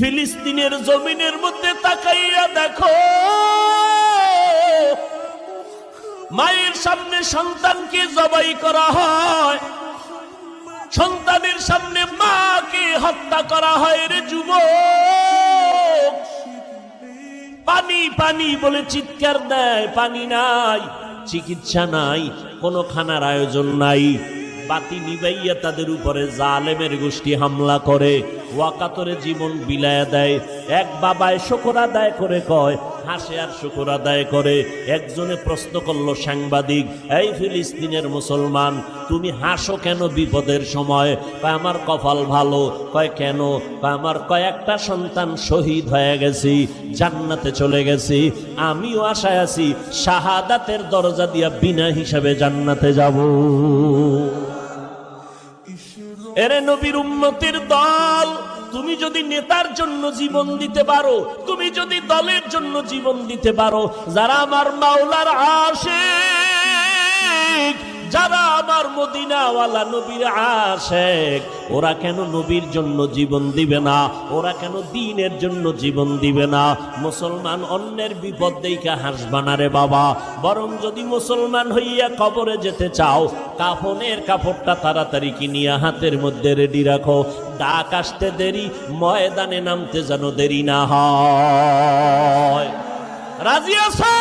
ফিলিস্তিনের জমিনের মধ্যে তাকাইয়া দেখো, মায়ের সামনে সন্তানকে জবাই করা হয়, সন্তানের সামনে মাকে হত্যা করা হয়। রে যুবক, পানি পানি বলে চিৎকার দেয়, পানি নাই, চিকিৎসা নাই, কোনো খানার আয়োজন নাই। বাতি নিবাইয়া তাদের উপরে জালেমের গোষ্ঠী হামলা করে, ওয়াকাতরে জীবন বিলায়া দেয়। এক বাবায় শুকর আদায় করে কয়, হাসে আর শুকর আদায় করে। একজনে প্রশ্ন করলো সাংবাদিক, এই ফিলিস্তিনের মুসলমান, তুমি হাসো কেন বিপদের সময়? কয় আমার কপাল ভালো। কয় কেন? কয় আমার কয়েকটা সন্তান শহীদ হয়ে গেছি, জান্নাতে চলে গেছি, আমিও আশায় আছি শাহাদাতের দরজা দিয়া বিনা হিসাবে জান্নাতে যাব। এরে নবীর উম্মতের দল, তুমি যদি নেতার জন্য জীবন দিতে পারো, তুমি যদি দলের জন্য জীবন দিতে পারো, যারা আমার মাওলার আশিক, যারা আমার মদিনাওয়ালা নবীর আশিক, ওরা কেন নবীর জন্য জীবন দিবে না? ওরা কেন দ্বীনের জন্য জীবন দিবে না? মুসলমান অন্যের বিপদ দেইখা হাসবা না রে বাবা, বরং যদি মুসলমান হইয়া কবরে যেতে চাও, কাফনের কাপড়টা তাড়াতাড়ি কিনিয়া হাতের মধ্যে রেডি রাখো। ডাক আসতে দেরি, ময়দানে নামতে যেন দেরি না হয়। রাজি আছো?